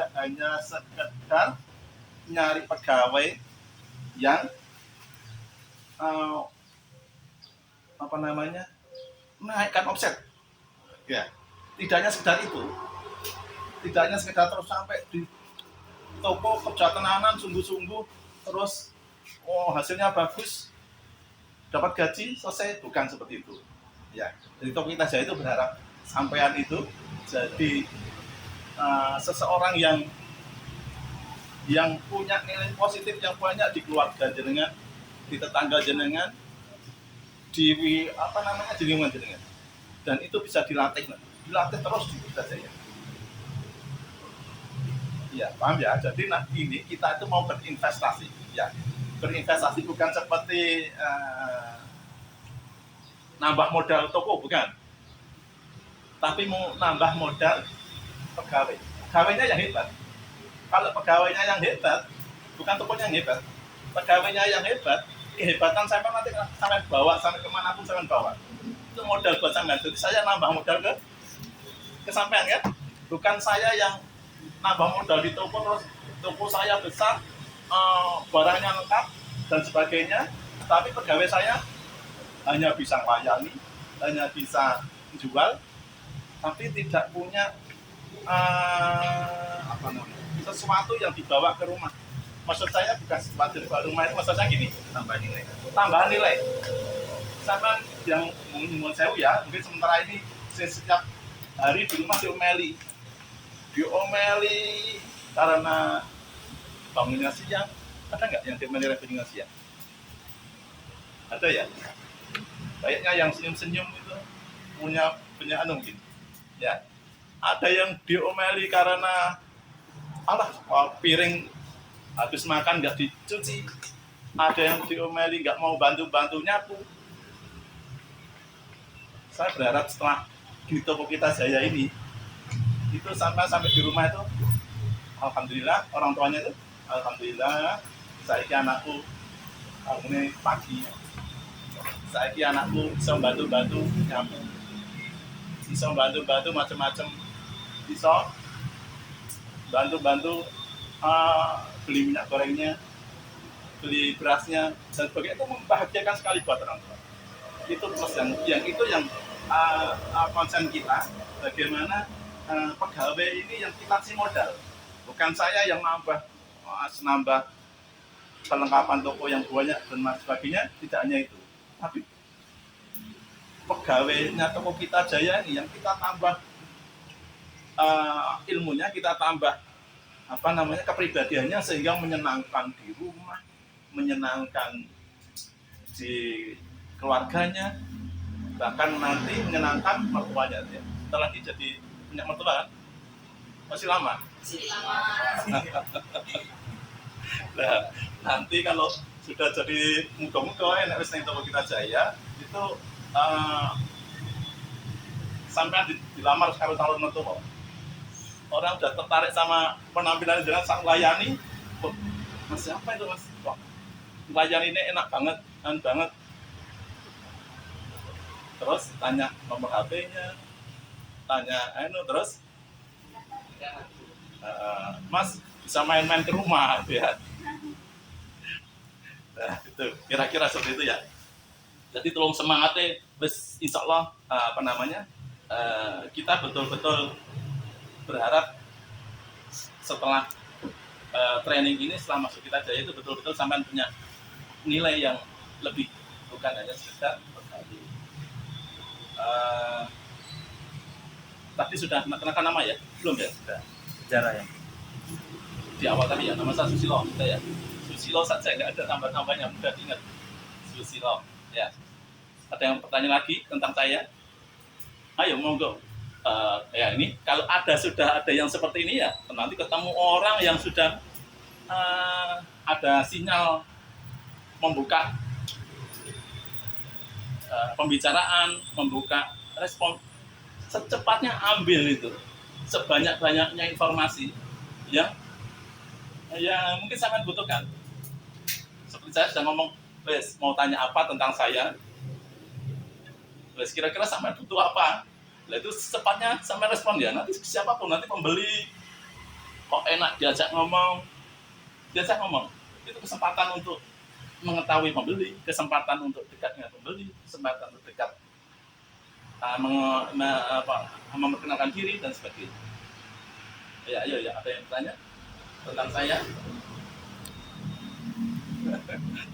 tidak hanya sekedar nyari pegawai yang naikkan omset, ya. Tidak hanya sekedar itu, tidak hanya sekedar terus sampai di toko kerja tenanan sungguh-sungguh terus hasilnya bagus, dapat gaji selesai, bukan seperti itu, ya. Jadi toko kita Jaya itu berharap sampean itu jadi seseorang yang punya nilai positif yang banyak di keluarga jenengan, di tetangga jenengan, di lingkungan jenengan, dan itu bisa dilatih terus di kita Jaya. Ya, paham ya. Jadi ini kita itu mau berinvestasi, ya. Berinvestasi bukan seperti nambah modal toko, bukan. Tapi mau nambah modal pegawai. Pegawainya yang hebat. Kalau pegawainya yang hebat, bukan tokonya yang hebat. Pegawainya yang hebat, kehebatan saya nanti sampai bawa, sampai kemanapun saya bawa. Itu modal buat sampean. Jadi saya nambah modal ke sampean, ya. Bukan saya yang nambah modal di toko terus toko saya besar, barangnya lengkap dan sebagainya, tapi pegawai saya hanya bisa melayani, hanya bisa jual, tapi tidak punya sesuatu yang dibawa ke rumah. Maksud saya bukan sesuatu dibawa ke rumah, itu maksud saya gini, tambahan nilai. Sama yang menurut saya, ya, mungkin sementara ini setiap hari di rumah diomeli karena bangunnya siang. Ada nggak yang diomeli bangunnya siang? Ada, ya. Kayaknya yang senyum-senyum itu punya mungkin, ya. Ada yang diomeli karena piring habis makan nggak dicuci. Ada yang diomeli nggak mau bantu nyapu. Saya berharap setelah di toko kita Jaya ini, itu sampai di rumah itu, alhamdulillah, orang tuanya itu, alhamdulillah, saiki anakku ini pagi, saiki anakku bisa bantu nyapu, bisa bantu macam-macam, bisa bantu beli minyak gorengnya, beli berasnya, dan sebagainya. Itu membahagiakan sekali buat orang tua. Itu plus yang konsen kita, bagaimana pegawai ini yang kita kasih modal, bukan saya yang nambah perlengkapan toko yang banyak dan sebagainya. Tidak hanya itu, tapi pegawainya toko kita Jaya ini yang kita tambah ilmunya, kita tambah kepribadiannya, sehingga menyenangkan di rumah, menyenangkan di keluarganya, bahkan nanti menyenangkan mertuanya. Setelah dia jadi punya mertua, masih lama. Nah, nanti kalau sudah jadi muka-muka enak wis nang toko kita Jaya, itu sampai dilamar karo calon mertua. Orang udah tertarik sama penampilan jenengan, sak layani. Mas, siapa itu, Mas? Wah, layani ini enak banget. Terus tanya nomor HP-nya, tanya terus Mas bisa main-main ke rumah, ya. Nah, itu kira-kira seperti itu, ya. Jadi tolong semangatnya, insya Allah kita betul-betul berharap setelah training ini, setelah masuk kita Jaya, itu betul-betul sampai punya nilai yang lebih, bukan hanya sekedar berkali. Tadi sudah kenalkan nama, ya? Belum, ya? Sudah. Sejarah, ya? Di awal tadi, ya, nama saya Susilo, ya. Susilo saja, nggak ada tambah-tambahnya, mudah diingat. Susilo, ya. Ada yang bertanya lagi tentang saya? Ayo, monggo. Ya, ini kalau sudah ada yang seperti ini, ya, nanti ketemu orang yang sudah ada sinyal membuka pembicaraan, membuka respon, secepatnya ambil itu, sebanyak-banyaknya informasi yang mungkin sangat butuhkan. Seperti saya sudah ngomong, mau tanya apa tentang saya, kira-kira sampai butuh apa. Nah, itu secepatnya sampai respon, ya. Nanti siapapun, nanti pembeli kok enak diajak ngomong. Itu kesempatan untuk mengetahui pembeli, kesempatan untuk dekat dengan pembeli, kesempatan untuk dekat memperkenalkan diri dan sebagainya. Ya, ayo ya, ada yang bertanya tentang saya?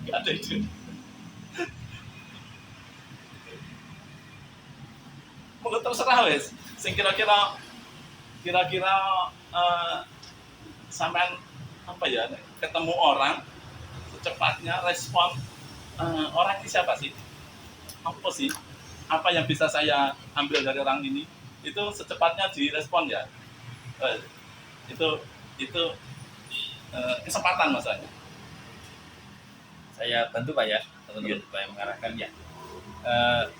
Nggak ada itu. Mungkin terserah wes. Sing kira-kira sampean apa ya, ketemu orang secepatnya respon orang ini siapa sih? Apa sih? Apa yang bisa saya ambil dari orang ini? Itu secepatnya direspon ya. Itu kesempatan masanya. Saya bantu Pak ya, teman-teman supaya mengarahkan ya.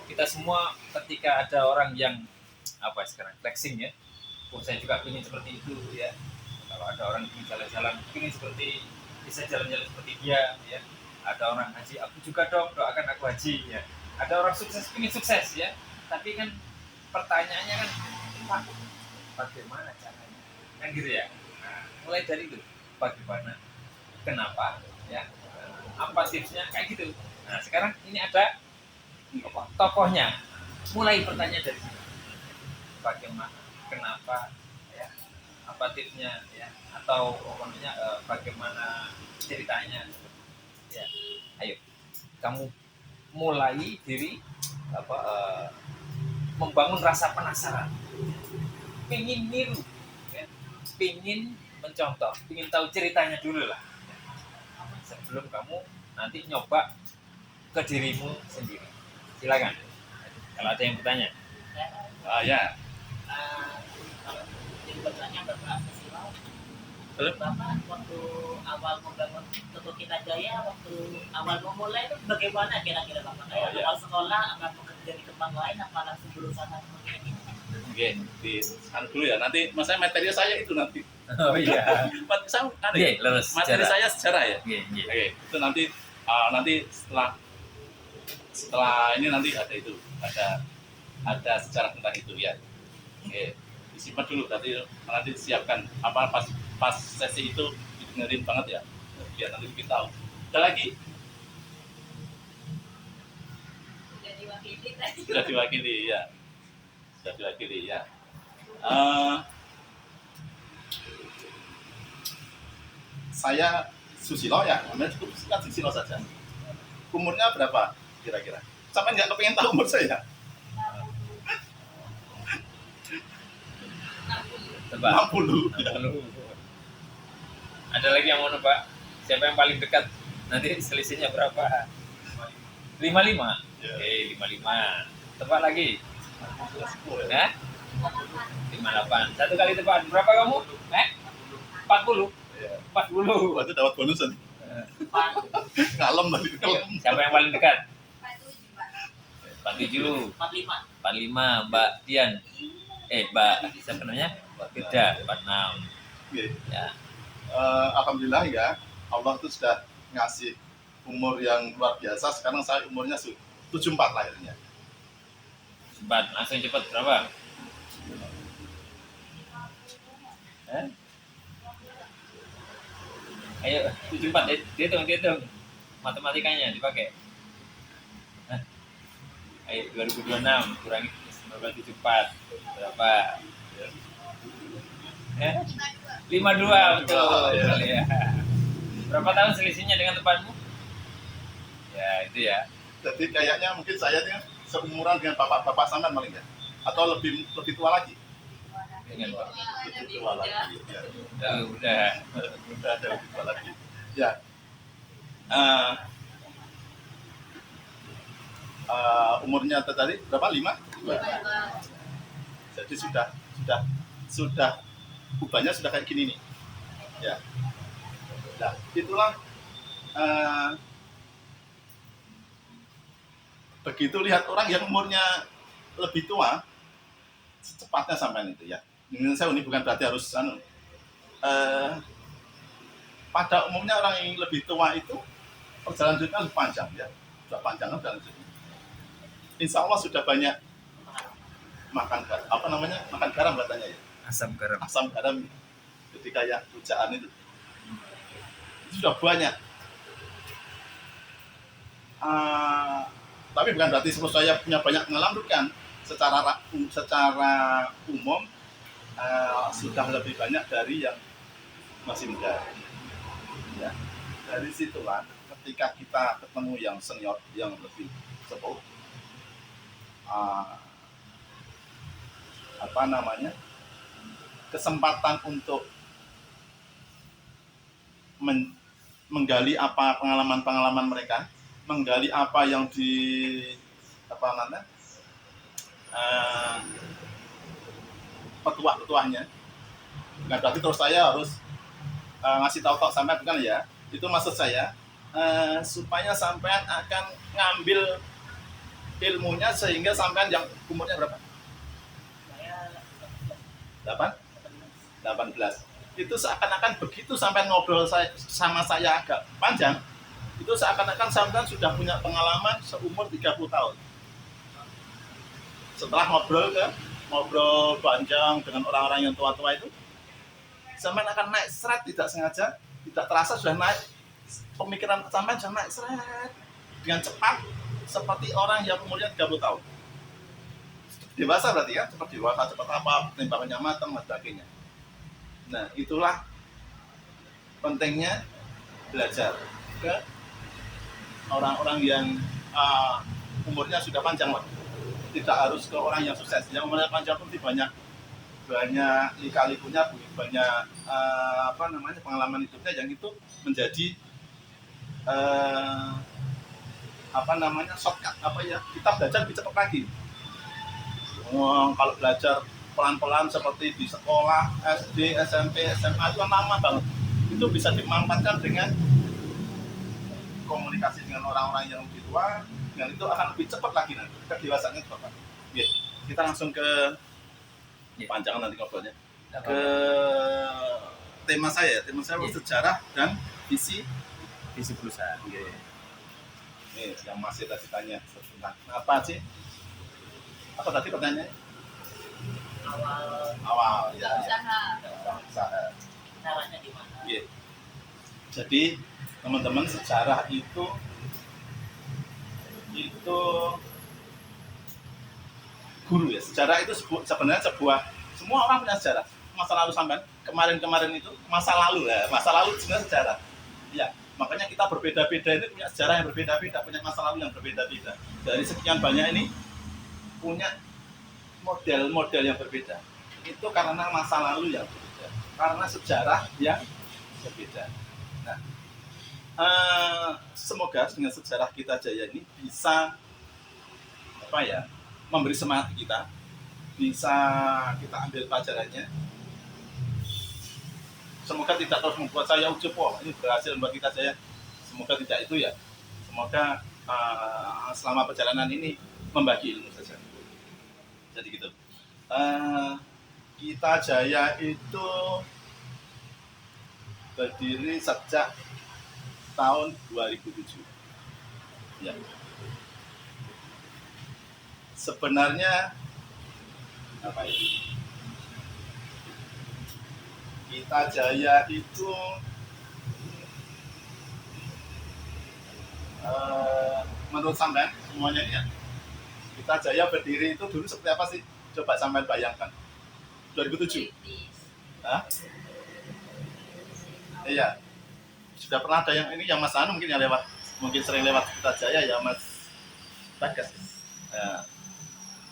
Kita semua ketika ada orang yang apa sekarang flexing ya, saya juga ingin seperti itu ya. Kalau ada orang ingin jalan-jalan, ingin seperti bisa jalan-jalan seperti dia ya. Ada orang haji, aku juga dong, doakan aku haji ya. Ada orang sukses, ingin sukses ya. Tapi kan pertanyaannya kan, Pak, bagaimana caranya? Kan gitu ya. Nah, mulai dari itu, bagaimana, kenapa ya, apa tipsnya kayak gitu. Nah sekarang ini ada tokohnya, mulai pertanyaan dari sini, bagaimana, kenapa ya, apa tipsnya ya, atau bagaimana ceritanya ya. Ayo kamu mulai diri membangun rasa penasaran, pingin niru ya, pingin mencontoh, pingin tahu ceritanya dulu lah sebelum kamu nanti nyoba ke dirimu sendiri. Silakan kalau ada yang bertanya. Ya. Kalau yang bertanya Bapak Susilo, Bapak waktu awal membangun Tutu Kita Jaya, waktu awal memulai itu bagaimana kira-kira Bapak? Kayak awal sekolah, apa bekerja di tempat lain, apa langsung berusaha seperti ini? Oke, dulu ya. Nanti maksudnya materi saya itu nanti. Oh iya. Materi saya sejarah ya. Oke, itu nanti setelah ini nanti ada sejarah tentang itu ya. Oke, disimpan dulu nanti siapkan apa pas sesi itu didengerin banget ya. Biar nanti kita tahu. Ada lagi? Sudah diwakili ya. Saya Susilo ya, namanya cukup singkat Susilo saja. Umurnya berapa kira-kira? Sampai nggak kepengen tahu umur saya? Tebak. 60. Ada lagi yang mau nebak? Siapa yang paling dekat? Nanti selisihnya berapa? 55. Ya. Oke, 55. Tebak lagi. Nah? 58. Satu kali tebak. Berapa kamu? 40. Ya. 40. Waktu dapat bonusan. Ngalem tadi. Siapa yang paling dekat? 47. 45. Mbak Dian. Mbak siapa namanya? Mbak Firda. 46. Okay. Ya. Alhamdulillah ya, Allah itu sudah ngasih umur yang luar biasa. Sekarang saya umurnya 74 lahirnya. Cepat, langsung cepat berapa? Ayo 74, dihitung matematikanya dipakai. Ayo 2026 kurangi 1974 berapa? 52 betul ya. Berapa tahun selisihnya dengan tempatmu? Ya itu ya. Jadi kayaknya mungkin saya ini seumuran dengan bapak sampean paling ya, atau lebih tua lagi. Dengan Pak. Lebih tua lagi. Ya. Udah Ada lebih tua lagi. Ya. Umurnya tadi berapa? 5? Jadi sudah ubahnya sudah kayak gini nih. Ya. Nah, itulah begitu lihat orang yang umurnya lebih tua, secepatnya sampai itu ya. Saya ini bukan berarti harus pada umumnya orang yang lebih tua itu perjalanan hidupnya lebih panjang ya, sudah panjang perjalanan hidupnya. Insya Allah sudah banyak makan garam katanya ya. asam garam. ketika yang pujaan itu sudah banyak. Tapi bukan berarti saya punya banyak pengalaman, bukan. Secara umum sudah lebih banyak dari yang masih muda. Ya. Dari situlah ketika kita ketemu yang senior, yang lebih sepuh, kesempatan untuk menggali apa pengalaman-pengalaman mereka, menggali apa yang petuah-petuahnya. Nah, berarti terus saya harus ngasih tahu sampai, bukan ya? Itu maksud saya, supaya sampean akan ngambil ilmunya sehingga sampean yang umurnya berapa? Saya 18. Itu seakan-akan begitu sampean ngobrol sama saya agak panjang, itu seakan-akan sampean sudah punya pengalaman seumur 30 tahun. Setelah ngobrol panjang dengan orang-orang yang tua-tua itu, sampean akan naik seret, tidak sengaja, tidak terasa sudah naik, pemikiran sampean sudah naik seret dengan cepat seperti orang yang umurnya 30 tahun. Dewasa berarti ya, cepat dewasa, cepat apa, tembakannya matang dan sebagainya. Nah, itulah pentingnya belajar ke orang-orang yang umurnya sudah panjang, tidak harus ke orang yang sukses. Yang umurnya panjang pun banyak lika-likunya, banyak pengalaman hidupnya yang itu menjadi shortcut kita belajar lebih cepat lagi. Kalau belajar pelan-pelan seperti di sekolah, SD, SMP, SMA itu lama banget. Itu bisa dimanfaatkan dengan komunikasi dengan orang-orang yang lebih tua, dan itu akan lebih cepat lagi nanti. Kedewasaannya cepat lagi. Oke, kita langsung ke panjangan nanti ngobrolnya. Ke tema saya sejarah dan visi perusahaan. Oke. Ini yang masih tadi tanya tentang apa sih? Apa tadi pertanyaannya? Awal ya. Usaha. Caranya gimana? Yeah. Jadi teman-teman, sejarah itu guru ya. Sejarah itu sebenarnya semua orang punya sejarah. Masa lalu sampean kemarin itu masa lalu sebenarnya sejarah. Ya, makanya kita berbeda-beda ini punya sejarah yang berbeda-beda, punya masa lalu yang berbeda-beda. Dari sekian banyak ini punya model-model yang berbeda. Itu karena masa lalu yang berbeda, karena sejarah yang berbeda. Nah, semoga dengan sejarah kita jaya ini bisa memberi semangat kita, bisa kita ambil pelajarannya. Semoga tidak terus membuat saya ujub, ini berhasil membuat kita jaya. Semoga tidak itu ya. Semoga selama perjalanan ini membagi ilmu saja. Jadi gitu. Kita Jaya itu berdiri sejak tahun 2007. Ya. Sebenarnya apa itu? Kita Jaya itu menurut sampean semuanya ini ya. Kita Jaya berdiri itu dulu seperti apa sih? Coba sampean bayangkan. 2007. Hah? Iya. Sudah pernah ada yang ini, yang Mas Anu mungkin yang lewat, mungkin sering lewat Kita Jaya ya Mas Bagas. Ya.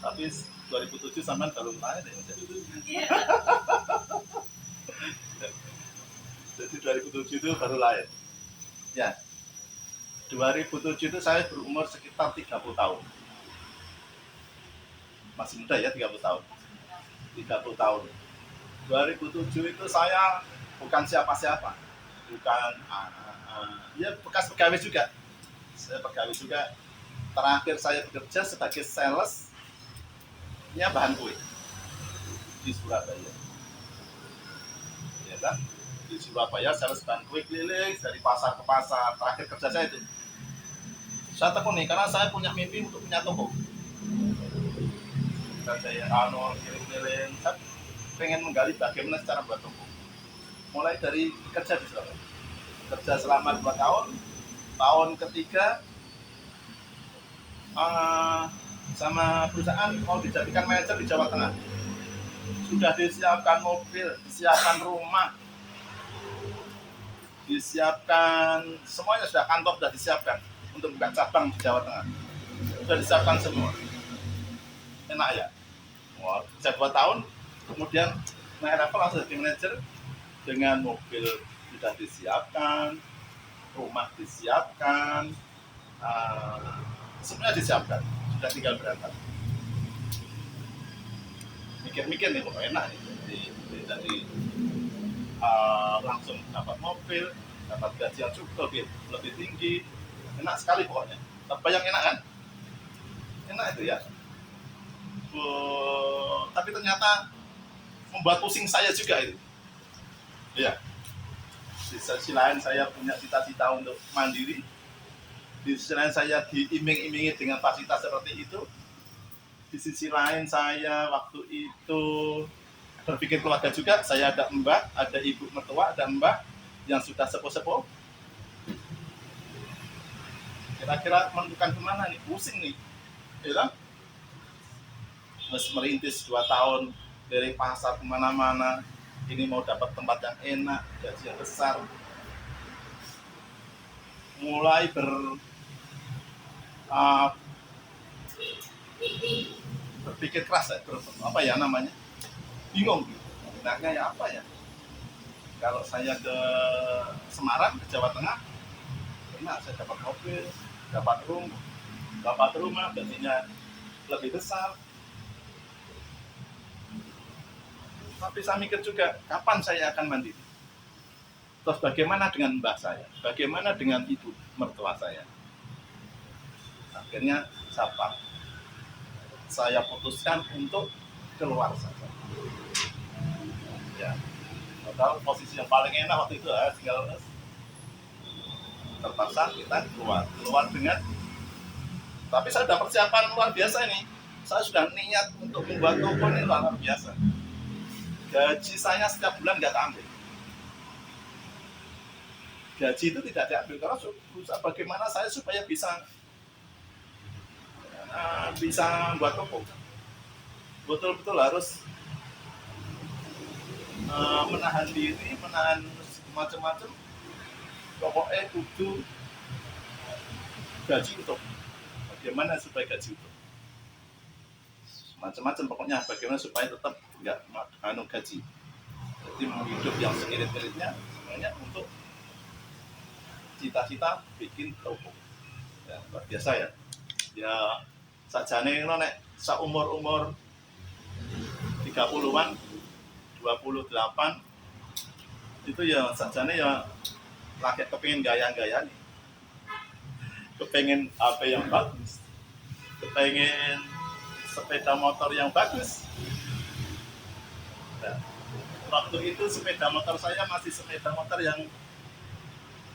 Tapi 2007 sampean baru lahir ya. Jadi 2007 itu baru lahir. Ya. 2007 itu saya berumur sekitar 30 tahun. Masih muda ya, 30 tahun. 30 tahun. 2007 itu saya bukan siapa-siapa. Bukan ya bekas pegawai juga. Saya pegawai juga. Terakhir saya bekerja sebagai salesnya bahan kue di Surabaya. Ya kan? Di Surabaya sales bahan kue keliling dari pasar ke pasar. Terakhir kerja saya itu. Saya tekuni karena saya punya mimpi untuk punya toko. Saya keliling-keliling, saya pengen menggali bagaimana cara buat toko. mulai dari kerja di Surabaya. Kerja selama 2 tahun. Tahun ketiga sama perusahaan mau dijadikan manajer di Jawa Tengah. Sudah disiapkan mobil, disiapkan rumah, disiapkan semuanya, sudah kantor sudah disiapkan untuk buka cabang di Jawa Tengah. Sudah disiapkan semua. Enak ya. Wah, kerja 2 tahun, kemudian naik level langsung jadi manajer dengan mobil sudah disiapkan, rumah disiapkan, semuanya disiapkan, sudah tinggal berangkat. Mikir-mikir nih, kok enak nih, jadi langsung dapat mobil, dapat gaji yang cukup lebih tinggi, enak sekali pokoknya. Terbayang enak kan? Enak itu ya. Tapi ternyata membuat pusing saya juga itu. Iya. Di sisi lain saya punya cita-cita untuk mandiri. Di sisi lain saya diiming-imingi dengan fasilitas seperti itu. Di sisi lain saya waktu itu berpikir keluarga juga. Saya ada mbah, ada ibu mertua, ada mbah yang sudah sepuh-sepuh. Kira-kira menentukan kemana nih? Pusing nih. Ya, merintis 2 tahun dari pasar kemana-mana, ini mau dapat tempat yang enak, gaji yang besar, mulai berpikir keras ya, apa ya namanya, bingung, enaknya ya apa ya, kalau saya ke Semarang, ke Jawa Tengah, enak, saya dapat mobil, dapat rumah, gajinya lebih besar. Tapi saya mikir juga, kapan saya akan mandiri? Terus bagaimana dengan mbah saya? Bagaimana dengan ibu mertua saya? Akhirnya saya putuskan untuk keluar saja. Ya, padahal posisi yang paling enak waktu itu tinggal terpaksa kita keluar dengan. Tapi saya sudah persiapan luar biasa ini. Saya sudah niat untuk membuat toko ini luar biasa. Gaji saya setiap bulan nggak ambil. Gaji itu tidak diambil karena berusaha bagaimana saya supaya bisa buat toko. Betul-betul harus menahan diri, menahan macam-macam. Pokoknya kudu gaji utuh. Bagaimana supaya gaji utuh? Macam-macam pokoknya bagaimana supaya tetap nggak gaji. Jadi hidup yang seirit-iritnya semuanya untuk cita-cita bikin toko. Ya, luar biasa ya. Ya sajane nek saumur 30-an, 28 itu ya sajane ya lagi kepengin gaya-gaya nih. Kepengen HP yang bagus. Kepengen sepeda motor yang bagus. Nah, waktu itu sepeda motor saya masih sepeda motor yang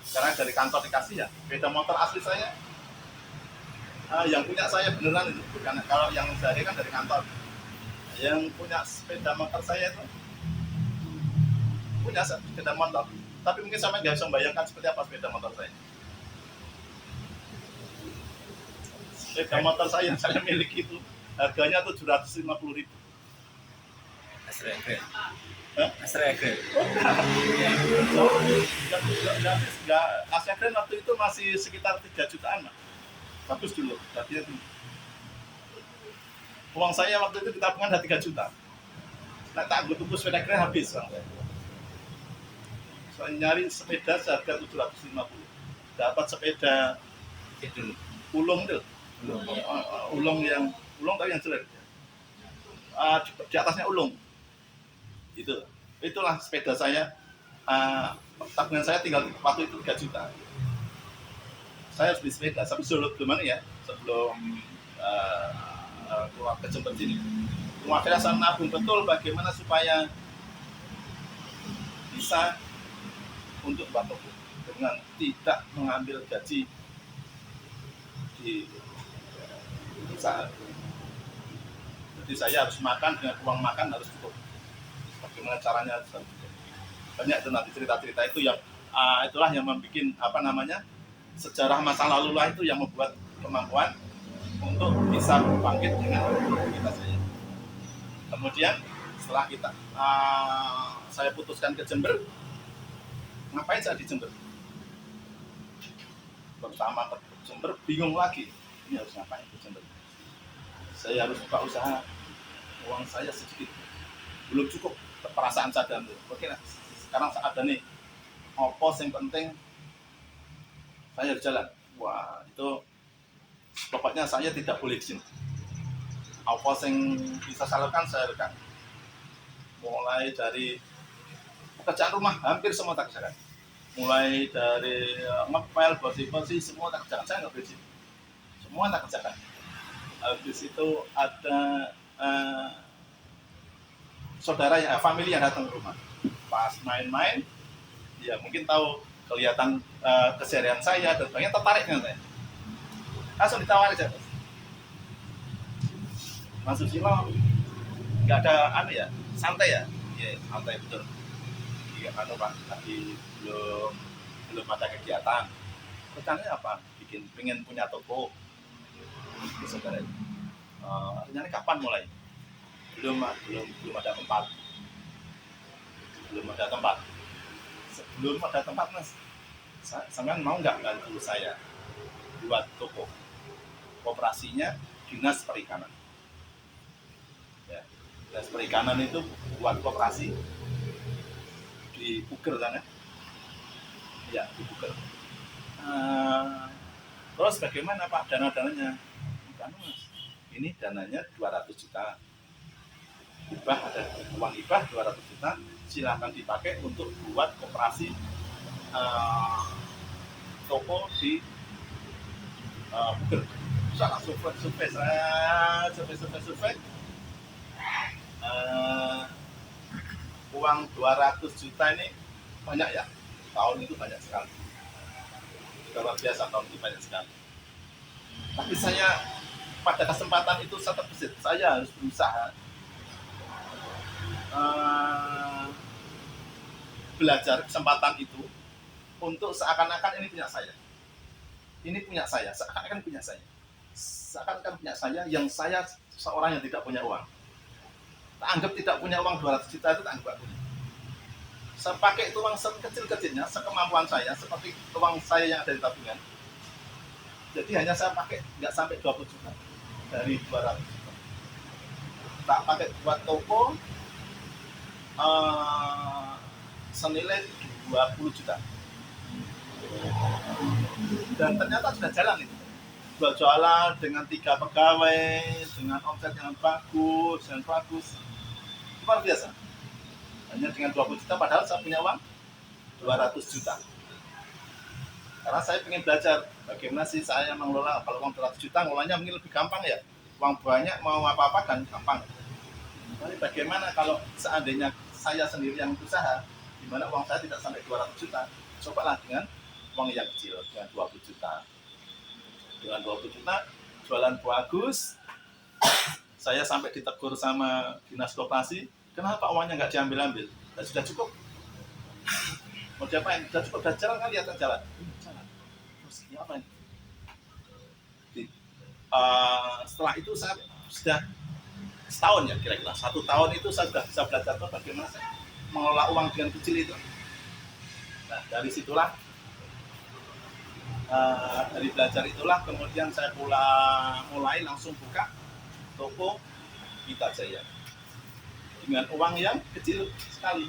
karena dari kantor dikasih ya, sepeda motor asli saya. Yang punya saya beneran itu, bukan kalau yang dari kan dari kantor. Yang punya sepeda motor saya itu punya sepeda motor, tapi mungkin sampai nggak bisa membayangkan seperti apa sepeda motor saya. Sepeda motor saya yang saya miliki itu harganya 750.000. Astra Grand. Asia Grand waktu itu masih sekitar 3 jutaan lah. Bagus dulu. Tadi itu. Uang saya waktu itu di tabungan ada 3 juta. Nah, tak tunggu sepeda Grand habis. Saya nyari sepeda seharga 750. Dapat sepeda ulung tuh. Ulung tapi yang jelek. Di atasnya ulung. Itulah sepeda saya. Tabungan saya tinggal waktu itu 3 juta. Saya harus beli sepeda, tapi sebelum keluar ke Jember sini. Akhirnya saya nabung betul bagaimana supaya bisa untuk buat toko dengan tidak mengambil gaji di usaha. Jadi saya harus makan dengan uang makan harus cukup. Bagaimana caranya? banyak itu nanti cerita-cerita itu yang itulah yang membuat sejarah masa lalu lah itu yang membuat kemampuan untuk bisa bangkit dengan kita saya. Kemudian setelah saya putuskan ke Jember, ngapain saya di Jember? Pertama ke Jember bingung lagi, ini harus ngapain ke Jember? Saya harus buka usaha, uang saya sedikit, belum cukup, perasaan sadar. Oke lah, sekarang ada nih, opos yang penting saya harus jalan. Wah, itu pokoknya saya tidak boleh di sini. Opos yang bisa saya lakukan. Mulai dari pekerjaan rumah hampir semua tak kerjakan. Mulai dari ngepel, bersih semua tak kerjakan. Saya nggak boleh di sini. Semua tak kerjakan. Habis itu ada saudara family yang datang ke rumah. Pas main-main, ya mungkin tahu kelihatan keseharian saya dan banyak tertarik dengan saya. Langsung ditawari saya. Mas Susilo nggak ada santai ya? Iya, santai betul. Iya, Pak, tadi belum ada kegiatan. Rencananya apa? Pengen punya toko. Saudara, rencananya kapan mulai? Belum ada tempat. Sebelum ada tempat, Mas, sampean mau nggak bantu saya buat toko? Koperasinya Dinas Perikanan. Ya, Dinas Perikanan itu buat koperasi di Puger sana. Ya, di Puger. Terus bagaimana Pak dana-dananya? Bukan, Mas. Ini dananya 200 juta. Ada uang hibah 200 juta, silakan dipakai untuk buat koperasi toko di Puger. Saya survei. Uang 200 juta ini banyak ya, tahun itu banyak sekali. Luar biasa, tahun itu banyak sekali. Tapi saya pada kesempatan itu saya terbesit, saya harus berusaha belajar kesempatan itu untuk seakan-akan ini punya saya. Ini punya saya, seakan-akan punya saya. Seakan-akan punya saya yang saya seorang yang tidak punya uang. Tak anggap tidak punya uang 200 juta itu tak anggap punya. Saya pakai itu uang sekecil-kecilnya, sekemampuan saya, seperti uang saya yang ada di tabungan. Jadi hanya saya pakai nggak sampai 20 juta dari 200 juta. Tak pakai buat toko senilai 20 juta. Dan ternyata sudah jalan itu. Jualan dengan 3 pegawai, dengan omset yang bagus, luar biasa. Hanya dengan 20 juta, padahal saya punya uang 200 juta. Karena saya ingin belajar bagaimana sih saya mengelola. Kalau uang 200 juta, ngelolanya mungkin lebih gampang ya. Uang banyak mau apa-apa kan gampang. Tapi bagaimana kalau seandainya saya sendiri yang usaha, di mana uang saya tidak sampai 200 juta, cobalah dengan uang yang kecil, dengan 20 juta. Dengan 20 juta, jualan bagus, saya sampai ditegur sama dinas koperasi, kenapa uangnya nggak diambil-ambil? Ya, sudah cukup. Mau diapain? Sudah cukup, sudah jalan kan, lihat jalan. Terus ini apa ini? Setelah itu saya sudah setahun ya kira-kira, 1 tahun itu saya sudah bisa belajar bagaimana saya mengelola uang dengan kecil itu. Nah, dari situlah, dari belajar itulah kemudian saya mulai langsung buka toko Kita Jaya dengan uang yang kecil sekali.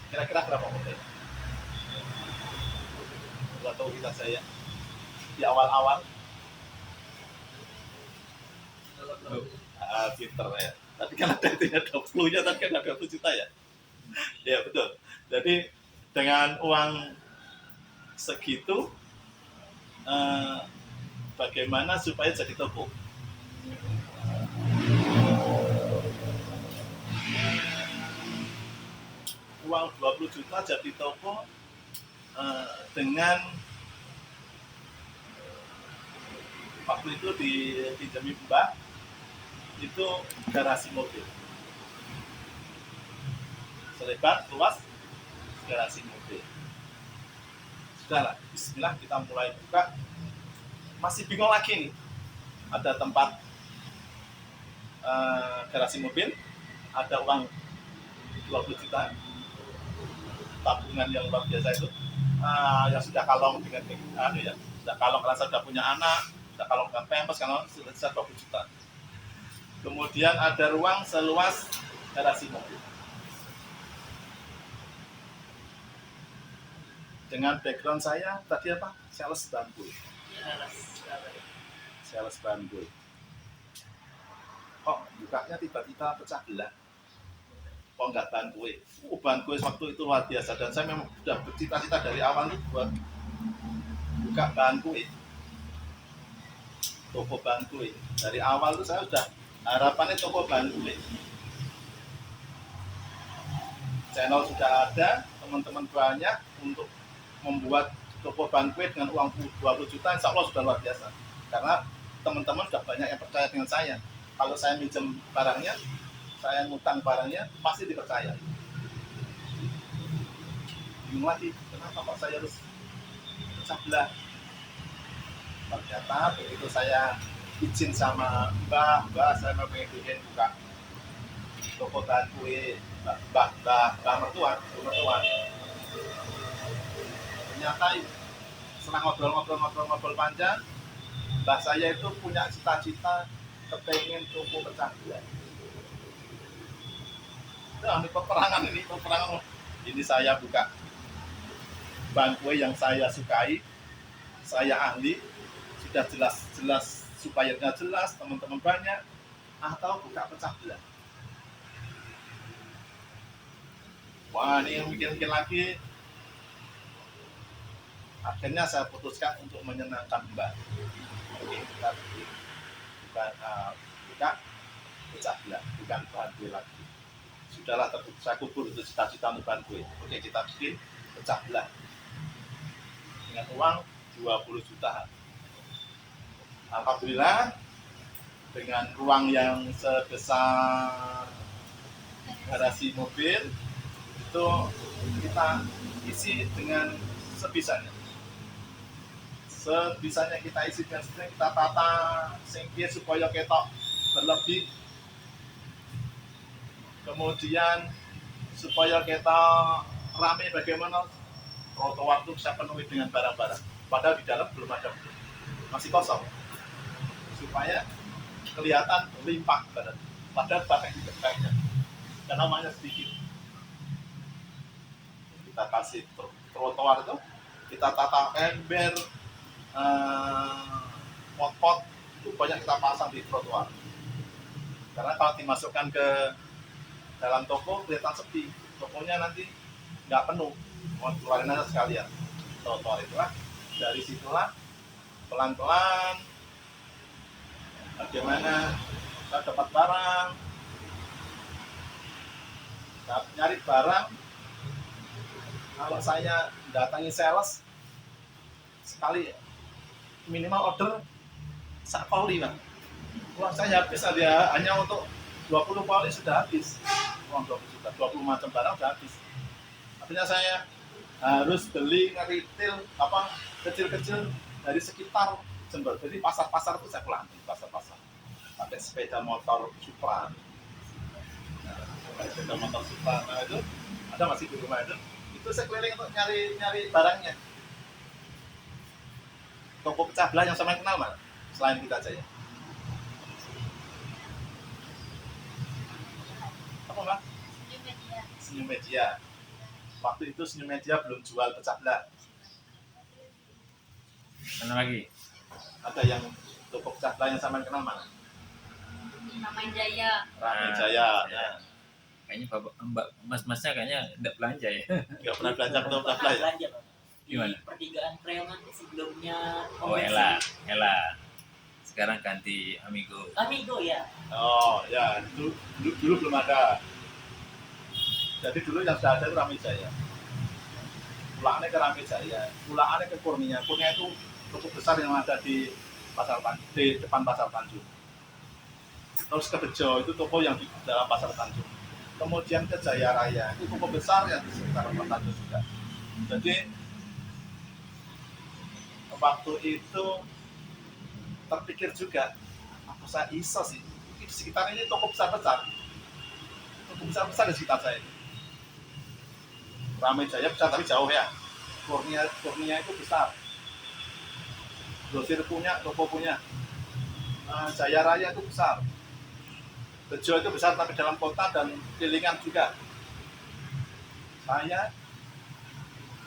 Kira-kira berapa modal? Buat toko Kita Jaya di awal-awal. Pinter ya. Tadi kan ada itu ya 20-nya, tadi kan ada 20 juta ya. Ya betul. Jadi dengan uang segitu, bagaimana supaya jadi toko? Uang 20 juta jadi toko dengan waktu itu dipinjami Mbak, itu garasi mobil selebar luas garasi mobil. Sudahlah, bismillah kita mulai buka. Masih bingung lagi nih. Ada tempat garasi mobil, ada uang 20 juta, tabungan yang luar biasa itu, yang sudah kalong dengan ya, sudah kalong karena saya sudah punya anak, sudah kalong dengan pempes, kalau sudah 20 juta. Kemudian ada ruang seluas garasi mobil. Dengan background saya tadi apa? Sales bahan kue. Sales bahan kue. Kok bukanya tiba-tiba pecah belah? Kok nggak bahan kue? Bahan kue waktu itu luar biasa, dan saya memang sudah bercita-cita dari awal itu buat buka bahan kue, toko bahan kue. Dari awal itu saya sudah harapannya toko bahan kue. Channel sudah ada, teman-teman banyak untuk membuat toko bahan kue dengan uang 20 juta, insya Allah sudah luar biasa. Karena teman-teman sudah banyak yang percaya dengan saya. Kalau saya minjem barangnya, saya ngutang barangnya, pasti dipercaya. Bingung lagi, kenapa kok saya harus pecah belah? Ternyata begitu saya izin sama mbah saya mau pengen buka toko bahan kue, mbah mertua. Ternyata setelah ngobrol panjang, mbah saya itu punya cita-cita kepengen toko pecah belah. Nah, ini peperangan. Ini saya buka bahan kue yang saya sukai, saya ahli, sudah jelas suppliernya jelas, teman-teman banyak, atau buka pecah belah. Wah, ini mikir-mikir lagi. Akhirnya saya putuskan untuk menyenangkan mbak. Oke, kita buka pecah belah, bukan bahan kue lagi. Sudahlah, saya kubur itu cita-cita untuk bahan kue. Oke, kita bikin pecah belah dengan uang 20 juta. Alhamdulillah, dengan ruang yang sebesar garasi mobil itu kita isi dengan sebisanya. Kita isi dengan sebisanya, kita tata singkir supaya ketok berlebih. Kemudian supaya kita rame, bagaimana trotoar itu bisa penuhi dengan barang-barang. Padahal di dalam belum ada, masih kosong. Supaya kelihatan limpah badan. Padahal barang juga banyak. Karena namanya sedikit. Kita kasih trotoar itu, kita tata ember, pot-pot itu banyak kita pasang di trotoar. Karena kalau dimasukkan ke dalam toko kelihatan sepi, tokonya nanti nggak penuh, mau keluarin aja sekalian. Trotoar itulah, dari situlah pelan-pelan bagaimana kita dapat barang, nyari barang. Kalau saya datangi sales sekali minimal order sak poli, Bang. Uang saya habis aja hanya untuk 20 poli sudah habis. Uang 20 juta, 20 macam barang sudah habis. Artinya saya harus beli retail kecil-kecil dari sekitar Jember. Jadi pasar-pasar itu saya pulang, pasar-pasar. Pakai sepeda motor Supra. Sepeda motor Supra itu ada masih di rumah itu. Itu saya keliling untuk nyari barangnya. Toko pecah belah yang sama kenal mana? Selain kita aja ya. Apa Mbak? Senyum Media. Waktu itu Senyum Media belum jual pecah belah. Mana lagi? Ada yang toko pecah belah yang sama kenal mana? Ramen Jaya. Ramen Jaya. Ya. Kayaknya mbak mas-masnya kayaknya tidak belanja ya. Nggak pernah belanja ke toko pecah belah ya? Belanja, Pak. Di Gimana? pertigaan Preman sebelumnya. Oh Ella. Sekarang ganti Amigo. Amigo ya. Oh ya, dulu belum ada. Jadi dulu yang sudah ada itu Ramen Jaya. Pulaannya ke Ramen Jaya, pulaannya ke Kurnia. Kurnia itu toko besar yang ada di di depan Pasar Tanjung. Terus ke Bejo itu toko yang di dalam Pasar Tanjung. kemudian ke Jaya Raya, itu toko besar yang di sekitar kota itu juga. Jadi waktu itu terpikir juga, apa saya iso sih, di sekitar ini toko besar-besar di sekitar saya. Ramai Jaya besar tapi jauh ya. Kurnia itu besar. Grosir punya, toko punya. Jaya Raya itu besar. Bejo itu besar tapi dalam kota dan kelilingan juga. Saya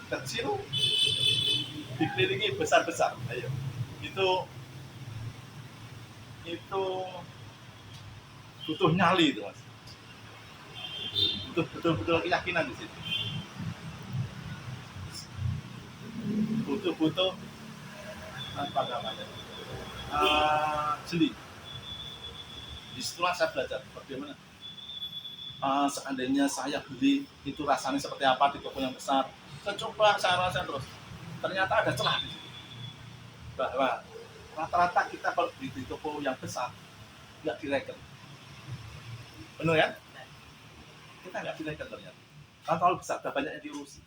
kecil dikelilingi besar-besar. Ayo. Itu butuh nyali itu, Mas. Butuh betul-betul keyakinan di situ. Butuh apa namanya? Jeli. Disitulah saya belajar bagaimana seandainya saya beli itu rasanya seperti apa di toko yang besar. Saya coba, saya rasa terus. Ternyata ada celah di situ. Bahwa rata-rata kita kalau beli di toko yang besar nggak direken. Benar kan? Kita nggak direken ternyata. Kalau terlalu besar, udah banyak yang diurusi,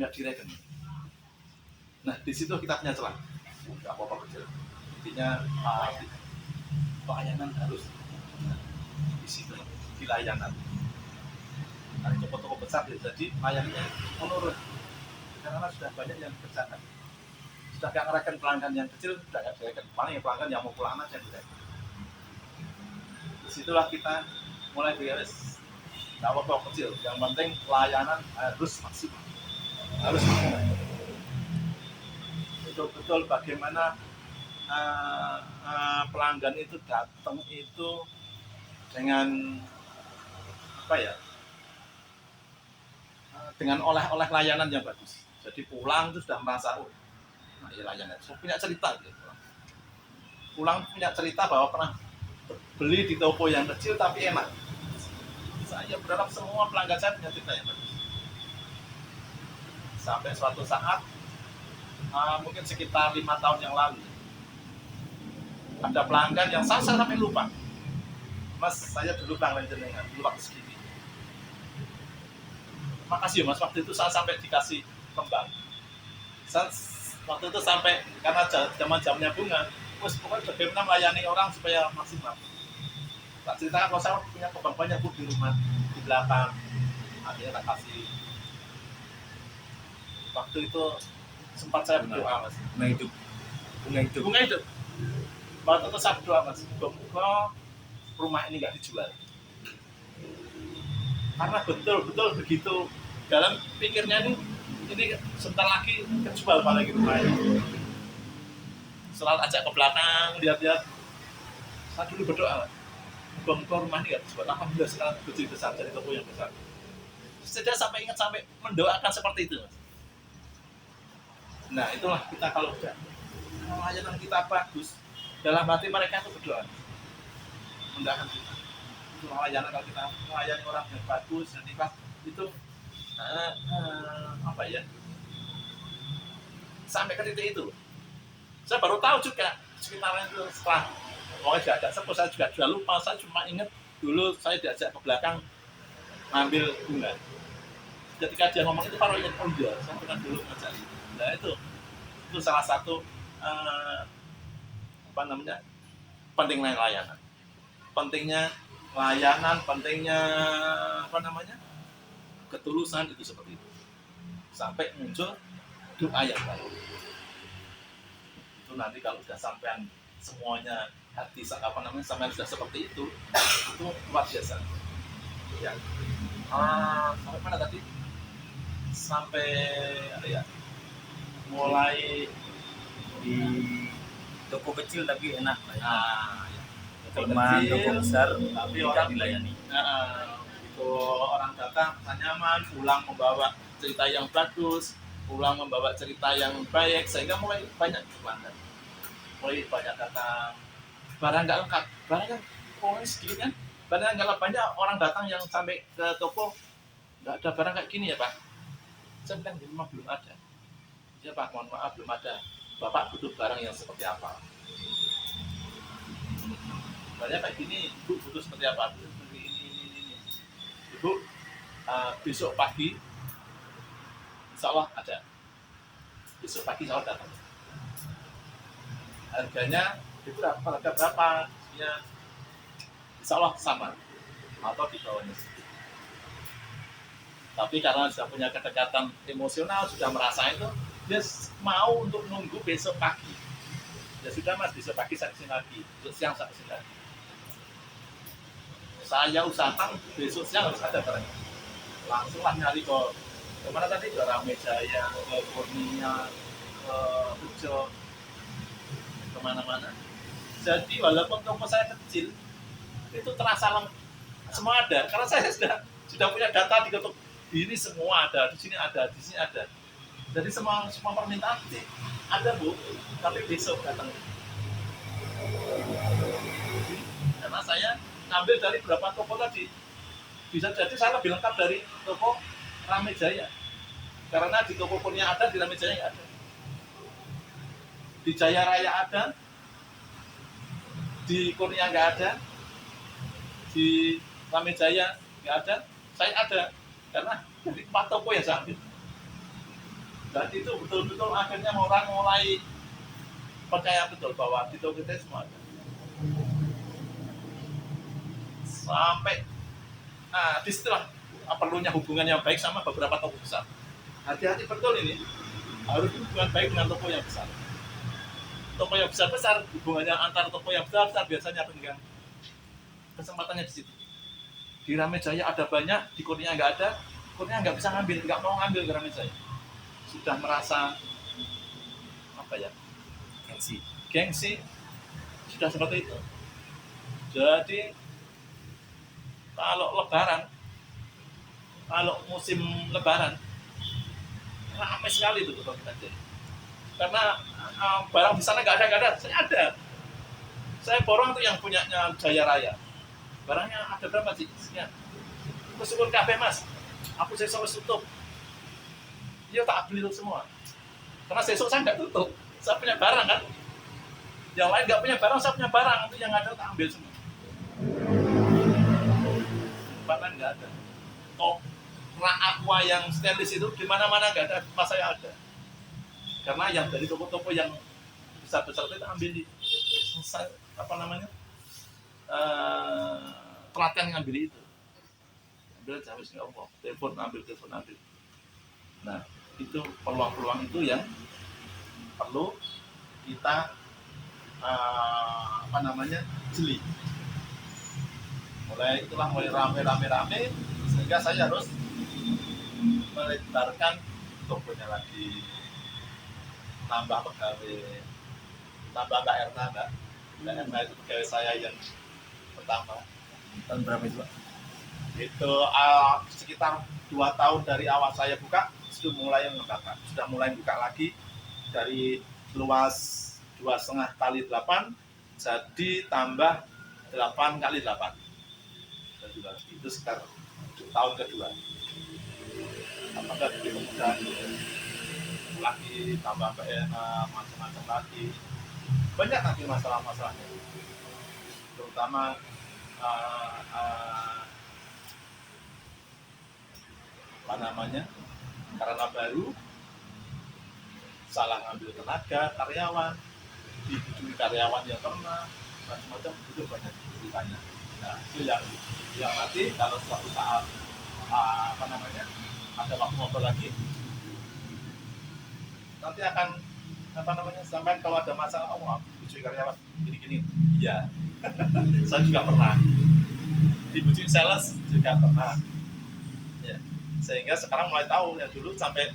nggak direken. Nah, di situ kita punya celah. Nggak apa-apa kecil. Intinya pelayanan harus di situ, di layanan. Nah, toko-toko besar jadi layanannya menurun karena sudah banyak yang kerjakan. Sudah nggak ngereken pelanggan yang kecil, sudah nggak direken. Paling yang pelanggan yang mau pulang aja yang direken. Disitulah kita mulai beres. Nggak apa-apa kecil, yang penting layanan harus maksimal. Harus maksimal. Betul-betul bagaimana pelanggan itu datang itu dengan apa ya, dengan oleh-oleh layanan yang bagus. Jadi pulang itu sudah merasa nah ya layanan punya cerita gitu. Pulang punya cerita bahwa pernah beli di toko yang kecil tapi enak. Saya berharap semua pelanggan saya punya cerita yang bagus. Sampai suatu saat mungkin sekitar 5 tahun yang lalu ada pelanggan yang saya sampai lupa, Mas, saya dulu pelanggan jenengan dulu waktu segini. Makasih Mas, waktu itu saya sampai dikasih kembang. Saya waktu itu sampai karena zaman-zamannya bunga, terus pokoknya bagaimana melayani orang supaya maksimal. Tak ceritakan kalau saya punya kembang banyak Bu di rumah di belakang, akhirnya tak kasih. Waktu itu sempat saya berdoa Mas. Bunga hidup. Waktu itu saya berdoa Mas, semoga rumah ini nggak dijual. Karena betul-betul begitu dalam pikirnya ini sebentar lagi kejual apalagi rumahnya. Selalu ajak ke belakang, lihat-lihat. Saya dulu berdoa, semoga rumah ini nggak dijual. Alhamdulillah sekarang begitu besar, jadi toko yang besar. Saya sampai ingat sampai mendoakan seperti itu Mas. Nah itulah kita kalau udah layanan kita bagus, dalam hati mereka itu berdoa, mendoakan kita. Itu layanan kalau kita melayani orang yang bagus dan ikhlas itu apa ya? Sampai ke titik itu. Saya baru tahu juga sekitaran itu setelah pokoknya agak sepuh saya juga sudah lupa. Saya cuma ingat dulu saya diajak ke belakang ngambil bunga. Ketika dia ngomong itu baru ingat, oh iya, saya pernah dulu ngajak itu. Nah itu salah satu apa namanya, pentingnya layanan, pentingnya apa namanya, ketulusan itu seperti itu sampai muncul doa yang baru. Itu nanti kalau sudah sampai semuanya hati apa namanya sampai sudah seperti itu luar biasa ya. Sampai mana tadi? Sampai ya mulai Di toko kecil tapi enak lah ya. Toko Teman kecil, toko besar tapi tidak orang dilayani. itu orang datang nyaman, pulang membawa cerita yang bagus, pulang membawa cerita yang baik, sehingga mulai banyak pelanggan, mulai banyak datang. Barang nggak lengkap, barang kan orang sedikit kan, barang nggak lengkap, banyak orang datang yang sampai ke toko nggak ada barang kayak gini ya Pak. Saya bilang di rumah belum ada. Ya Pak, mohon maaf belum ada. Bapak butuh barang yang seperti apa? Barangnya kayak gini, Bu butuh seperti apa? Seperti ini. Bu, besok pagi insya Allah ada. Besok pagi insya Allah datang. Harganya itu harga berapa? Ya, insya Allah sama atau di bawahnya. Tapi karena sudah punya kedekatan emosional, sudah merasa itu, dia mau untuk nunggu besok pagi. Ya sudah mas, besok pagi saya kesini lagi, besok siang saya kesini lagi. Saya usahakan besok siang harus ada barang. Langsunglah nyari ke mana tadi, ke Ramejaya, ke Kurnia, ke Pujo, kemana-mana. Jadi walaupun toko saya kecil, itu terasa semua ada. Karena saya sudah punya data di toko ini, semua ada, di sini ada, di sini ada. Jadi semua permintaan ada Bu, tapi besok datang. Karena saya ngambil dari berapa toko tadi. Bisa jadi saya lebih lengkap dari toko Ramejaya. Karena di toko Kurnia ada, di Ramejaya nggak ada. Di Jaya Raya ada, di Kurnia nggak ada, di Ramejaya nggak ada, saya ada. Karena dari 4 toko yang saya ambil. Dan itu betul-betul akhirnya orang mulai percaya betul bahwa di toko kita semua ada. Sampai disitulah perlunya hubungan yang baik sama beberapa toko besar. Hati-hati betul ini, harus hubungan baik dengan toko yang besar. Toko yang besar hubungannya antara toko yang besar biasanya pegang kesempatannya di situ. Di Ramejaya ada banyak, di Kurnia nggak ada, Kurnia nggak bisa ngambil, nggak mau ngambil ke Ramejaya. Sudah merasa apa ya? Gengsi, sudah seperti itu. Jadi kalau musim Lebaran, ramai sekali itu toko kita. Karena barang di sana nggak ada, saya ada. Saya borong tuh yang punyanya Jaya Raya. Barangnya ada berapa sih? Sekian. Bersyukur kabeh mas, aku sesok tutup. Iya tak beli itu semua. Karena sesok saya nggak tutup, saya punya barang kan. Yang lain nggak punya barang, saya punya barang. Itu yang ada tak ambil semua. Bahkan nggak ada. Aqua yang stainless itu di mana-mana nggak ada, pas saya ada. Karena yang dari toko-toko yang besar-besar itu ambil di pelatihan ngambil itu. Ambil habis nggak Allah, telepon ambil. Nah, itu peluang-peluang itu yang perlu kita jeli. Mulai rame sehingga saya harus melebarkan tokonya lagi, tambah pegawai, tambah Mbak Erna itu pegawai saya yang pertama. Tahun berapa itu Pak? Itu sekitar 2 tahun dari awal saya buka, sudah mulai buka lagi dari luas 2,5 kali 8 jadi tambah 8 kali 8. Itu sekitar tahun kedua. Apakah kemudian lagi tambah PNA macam-macam lagi, banyak nanti masalah-masalahnya, terutama karena baru salah ngambil tenaga karyawan, dihubungi karyawan yang pernah macam-macam, itu banyak ceritanya. Nah itu yang nanti kalau suatu saat ada waktu ngobrol lagi, nanti akan sampai kalau ada masalah, bujuin karyawan gini-gini, iya. Saya juga pernah dibujuin sales, juga pernah ya. Sehingga sekarang mulai tahu, yang dulu sampai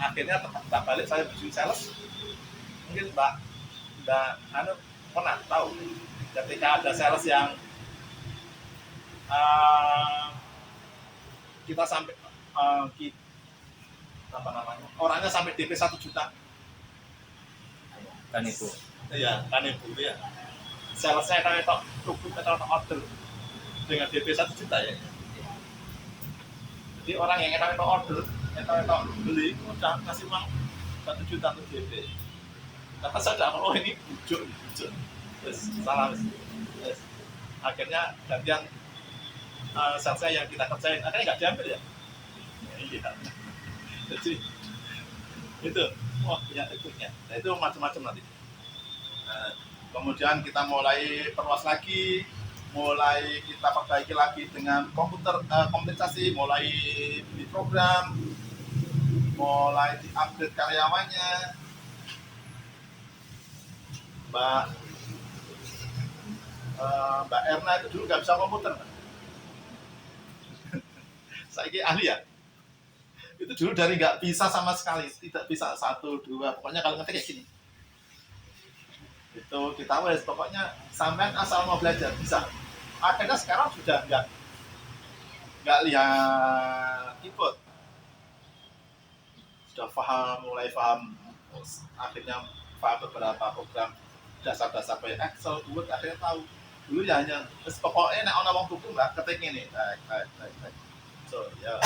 akhirnya tak balik saya bujuin sales. Mungkin Mbak pernah tahu ketika ada sales yang kita sampai orangnya sampai DP 1 juta Kan itu. Iya, kan ibu ya. Salesnya kan itu order dengan DP 1 juta ya. Jadi orang yang itu order, itu beli, udah ngasih uang 1 juta untuk DP. Kata saya, ini bujuk. Terus salah. Terus akhirnya gantian salesnya yang kita kerjain, akhirnya nggak diambil ya. Iya. Jadi itu, wah punya tekniknya. Nah, itu macam-macam nanti. Nah, kemudian kita mulai perluas lagi, mulai kita perbaiki lagi dengan kompensasi, mulai di program, mulai di upgrade karyawannya. Mbak Erna itu dulu nggak bisa komputer. Saya ini ahli ya. Itu dulu dari nggak bisa sama sekali, tidak bisa 1, 2, pokoknya kalau ngetik kayak gini. Itu kita wes pokoknya sampean asal mau belajar bisa. Akhirnya sekarang sudah nggak lihat keyboard, sudah mulai paham, akhirnya paham beberapa program dasar-dasar kayak Excel, Word, akhirnya tahu. Dulu ya hanya pokoknya nek ana wong tuku mbak ketik ini, so ya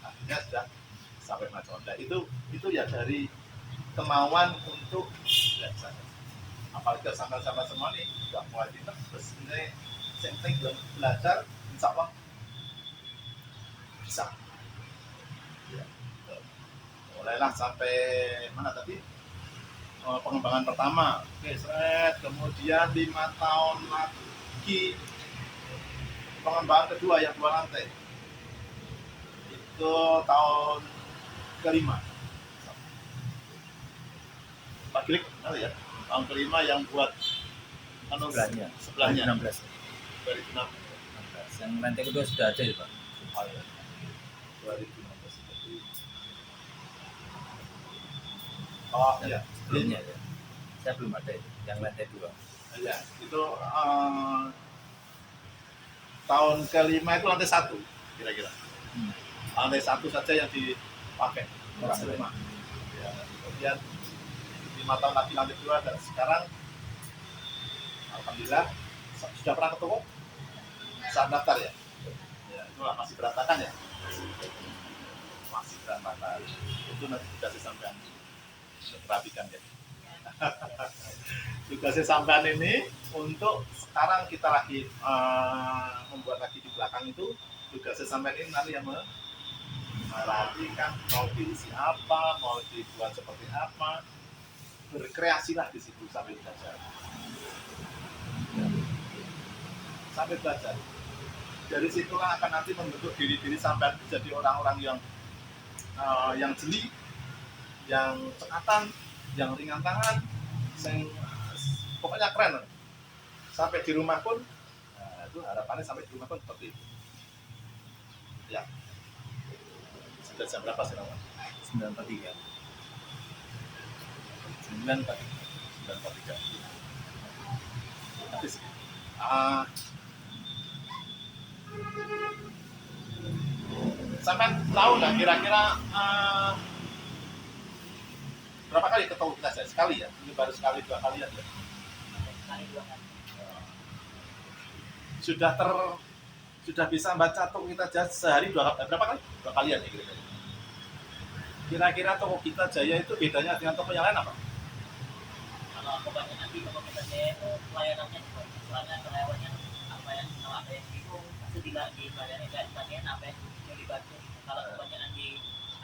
akhirnya sudah sampai macam itu ya dari kemauan untuk belajar. Apalagi sama-sama semua nih nggak mulai pinter, terus ini penting belajar, insya Allah bisa. Ya, mulailah sampai mana tadi? Pengembangan pertama, oke, kemudian 5 tahun lagi pengembangan kedua yang 2 lantai. Itu tahun ke-5. Pak Gilik, ya? Tahun ke-5 yang buat sebelahnya 2016. 2016. Yang lantai kedua sudah ada ya Pak? Oh, ya. 2016 seperti. Oh iya. Sebelumnya ya. Saya belum ada itu. Yang lantai 2. Ya, itu tahun ke-5 itu lantai 1 kira-kira. Lantai 1 saja yang dipakai orang rumah. Ya, kemudian 5 tahun lagi lantai 2 dan sekarang alhamdulillah sudah pernah ke toko saat daftar ya. Ya, itu masih berantakan ya. Masih berantakan. Itu nanti dikasih sampean perhatikan ya. Tugasnya sampean ini untuk sekarang kita lagi membuat lagi di belakang itu tugasnya sampean ini nanti yang merhatikan mau diisi apa, mau dibuat seperti apa, berkreasilah di situ sambil belajar. Sambil belajar. Dari situlah akan nanti membentuk diri sampean jadi orang-orang yang jeli, yang cekatan, yang ringan tangan, pokoknya keren. Sampai di rumah pun, itu harapannya sampai di rumah pun seperti itu. Ya. Sudah jam berapa sekarang? 9.43. 9.43. Habis. Sampai tahu nggak kira-kira berapa kali ketemu kita sekali ya? Ini baru sekali 2 kali aja. Sekali 2 kali. Sudah bisa baca toko kita sehari berapa kali? 2 kalian ya kira-kira. Kira-kira toko kita Jaya itu bedanya dengan toko yang lain apa? Kalau aku banyak nanti toko kita Jaya itu pelayanannya juga, soalnya karyawannya apa yang kalau ada yang bingung pasti dilayani kayak tadian apa yang dibantu. Kalau kebanyakan di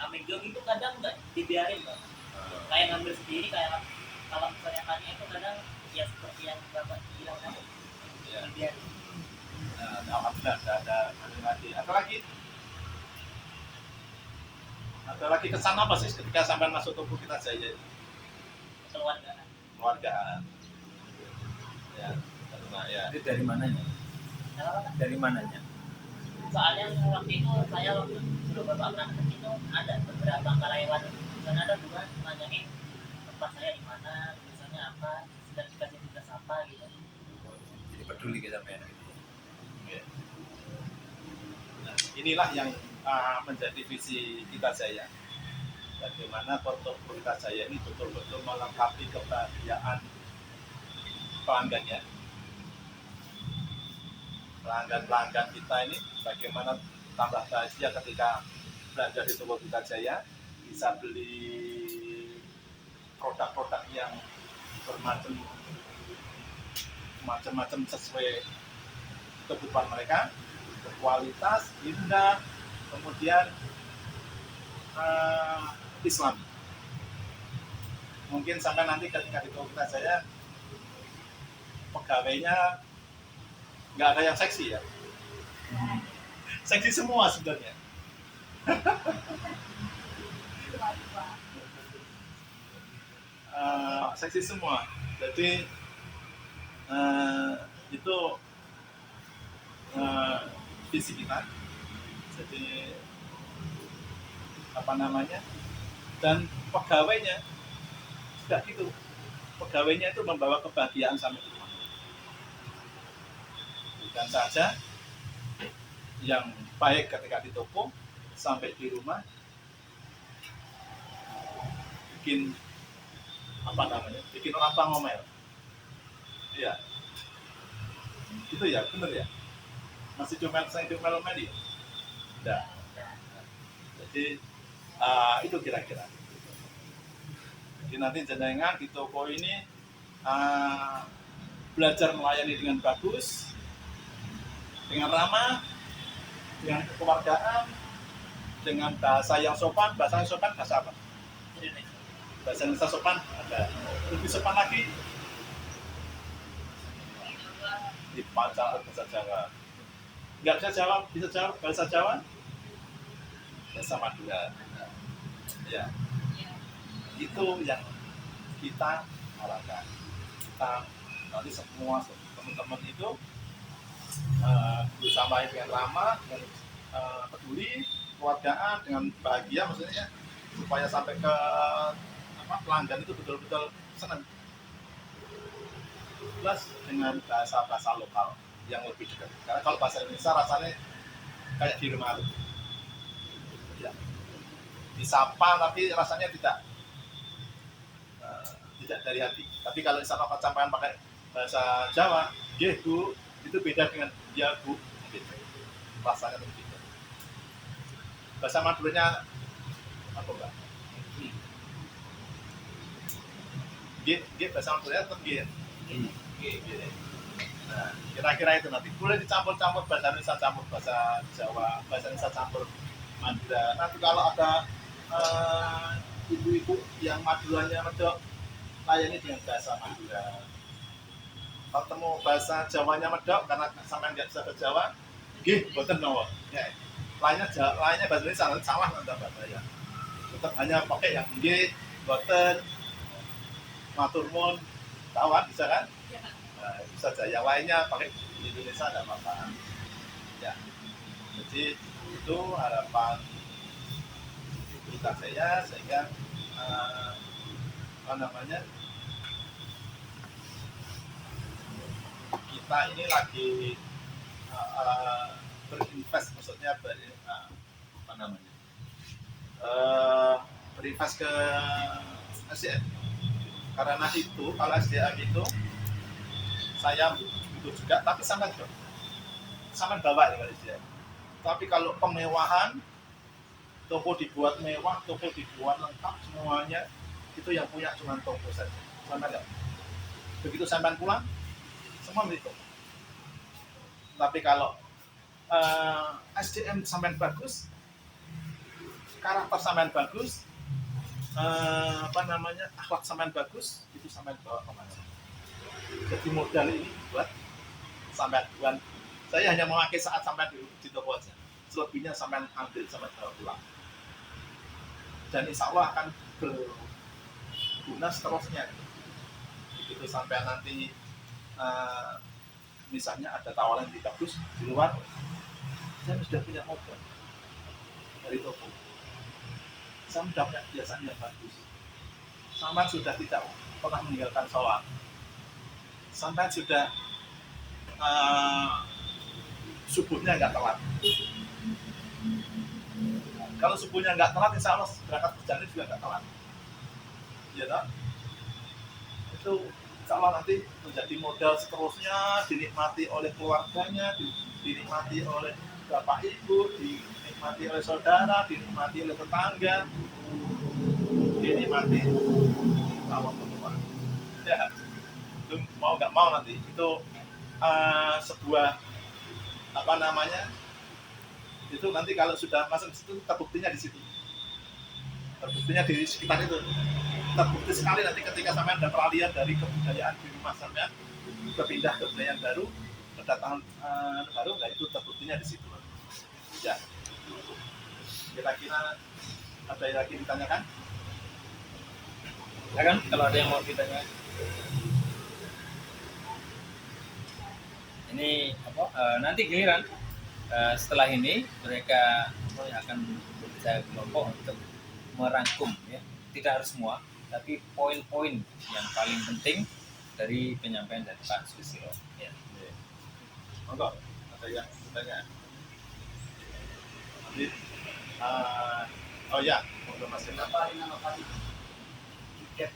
Amigdong itu kadang nggak dibiarin Pak. Kayak ngambil sendiri, kayak kalau misalnya tanya itu kadang ya seperti yang Bapak bilang tadi dibiarin. Alhamdulillah ada lagi. Ada lagi kesan apa sih ketika sampai masuk toko kita Jaya? Keluargaan. Ya, karena ya. Itu dari mananya? Dari mananya? Soalnya waktu itu saya sebelum Bapak berangkat itu ada beberapa karyawan dan ada juga nanyain tempat saya di mana, tulisannya apa, sedang dikasih tugas apa gitu. Jadi peduli kita sampai gitu. Nah, inilah yang menjadi visi kita Jaya. Bagaimana portofolio kita Jaya ini betul-betul melengkapi kebahagiaan pelanggannya. Pelanggan kita ini bagaimana tambah bahagia ketika belanja di toko kita Jaya, bisa beli produk-produk yang bermacam-macam sesuai kebutuhan mereka, berkualitas, indah, kemudian Islam. Mungkin sampai nanti ketika di Toko Kita Jaya pegawainya nggak ada yang seksi ya, seksi semua sebenarnya. Seksi semua. Jadi itu visi kita. Jadi apa namanya? Dan pegawainya juga gitu. Pegawainya itu membawa kebahagiaan sampai ke rumah. Bukan saja yang baik ketika di toko, sampai di rumah bikin apa namanya? Bikin orang tua ngomel. Iya. Itu ya, benar ya. Masih cuma saya ngomel-ngomel ya. Enggak. Jadi itu kira-kira. Jadi nanti jenengan di toko ini belajar melayani dengan bagus, dengan ramah, dengan kekeluargaan, dengan bahasa yang sopan. Bahasa apa? Bahasa Indonesia sopan ada. Lebih sopan lagi di Pacar bahasa Jawa. Nggak bisa Jawa, bisa Jawa bahasa Jawa, bahasa Madura. Ya, itu yang kita harapkan. Kita nanti semua teman-teman itu bersama dengan ramah, dengan peduli, keluargaan, dengan bahagia, maksudnya supaya sampai ke pelanggan itu betul-betul senang. Plus dengan bahasa lokal yang lebih dekat. Karena kalau bahasa Indonesia rasanya kayak di rumah lu. Ya. Disapa tapi rasanya tidak dari hati. Tapi kalau misalnya kau sampaikan pakai bahasa Jawa, "Nggih, Bu," itu beda dengan "Ya, Bu." Gitu. Rasanya lebih beda. Bahasa Maduranya apa, Mbak? Nggih, bahasa Maduranya tetap nggih. Nah, kira-kira itu nanti boleh dicampur-campur bahasa Indonesia campur bahasa Jawa, bahasa Indonesia campur Madura. Nanti kalau ada ibu-ibu yang Maduranya medok, layani dengan bahasa Madura. Kalau temu bahasa Jawanya medok karena sampai nggak bisa bahasa Jawa, nggih, boten nopo. Ya, lainnya bahasa Indonesia salah nggak bahasa ya. Tetap hanya pakai yang nggih, boten, matur nuwun, tawar bisa kan? Nah, itu saja. Yang lainnya pakai di Indonesia tidak apa-apa. Ya. Jadi itu harapan kita saya sehingga kita ini lagi berinvest, maksudnya berinvest ke SDM. Karena itu kalau SDM itu saya butuh juga, tapi sampai bawa ya kalau SDM. Tapi kalau kemewahan, toko dibuat mewah, toko dibuat lengkap semuanya, itu yang punya cuma toko saja. Sampai enggak? Begitu sampai pulang, semua milik toko. Tapi kalau SDM sampai bagus, karakter sampai bagus, akhlak sampai bagus, itu sampai bawa kemana? Jadi modal ini buat sampai tuan. Saya hanya memakai saat sampai di toko aja. Selebihnya sampai ambil sampai bawa pulang. Dan insya Allah akan berguna seterusnya. Begitu sampai nanti misalnya ada tawaran yang bagus di luar, saya sudah punya modal dari toko. Saya sudah punya kebiasaan yang bagus. Sampai sudah tidak pernah meninggalkan sholat. Sampai sudah subuhnya nggak telat. Kalau subuhnya nggak telat, insya Allah berangkat kerjanya juga nggak telat. Ya toh? Itu insya Allah nanti menjadi modal seterusnya, dinikmati oleh keluarganya, dinikmati oleh bapak ibu, dinikmati oleh saudara, dinikmati oleh tetangga, dinikmati kawan teman. Ya, itu mau nggak mau nanti itu sebuah Itu nanti kalau sudah masuk ke situ terbuktinya di situ. Terbuktinya di sekitar itu. Terbukti sekali nanti ketika sampai ada peralihan dari kebudayaan di rumah sampai berpindah ke budaya baru, kedatangan baru, nah itu terbuktinya di situ. Ya. Kira-kira ada yang lagi ditanyakan? Ya kan, kalau ada yang mau ditanya. Ini apa? Nanti giliran setelah ini mereka akan bekerja kelompok untuk merangkum ya, tidak harus semua, tapi poin-poin yang paling penting dari penyampaian dari Pak Susilo. Ya. Monggo, ada yang bertanya? Nanti, oh ya, monggo Mas. Kenapa inovasi tiket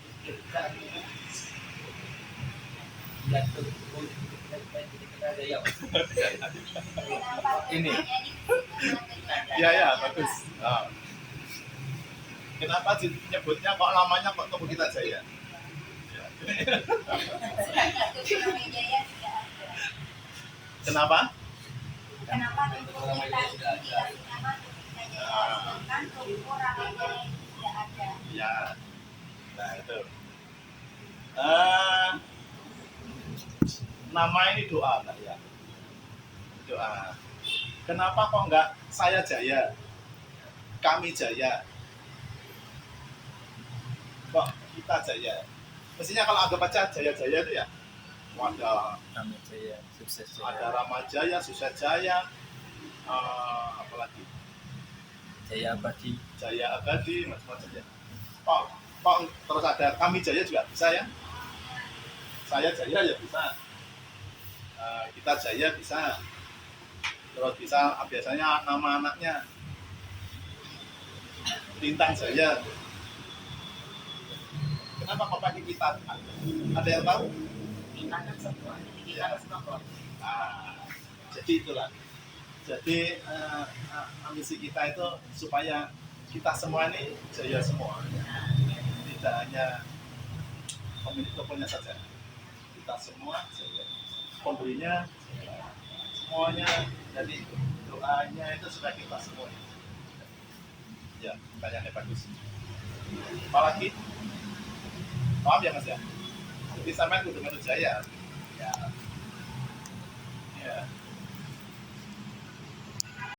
Ini Iya ya, bagus. Kenapa nyebutnya kok namanya kok Tugu Kita Jaya? Ya. Kenapa? Kenapa Tugu Kita ini dikasih nama Tugu Kita Jaya? Sedangkan Tugu Ramajaya itu tidak ada. Ya. Nah itu. Nama ini doa Kak ya. Doa. Kenapa kok enggak saya Jaya? Kami Jaya. Kok kita Jaya? Mestinya kalau anggap aja Jaya-Jaya itu ya ada Nama Jaya, sukses ada Jaya, Ramajaya, Susah Jaya, apalagi Jaya Abadi. Jaya Abadi, macam-macam ya. Kok terus ada kami Jaya juga bisa ya? Saya Jaya ya bisa. Kita Jaya bisa. Terus bisa biasanya nama anaknya Lintang Jaya. Kenapa kok pakai kita? Ada yang tahu? kita kan semua, kita kan semua kok. Jadi itulah. Jadi ambisi kita itu supaya kita semua ini jaya semua. Tidak hanya pemilik tokonya saja. Kita semua jaya. Pembelinya semuanya. Jadi doanya itu supaya kita semua. Ya, pertanyaannya bagus. Apalagi? Paham ya Mas ya? Jadi sampai kudu menurut jaya. Ya. Ya.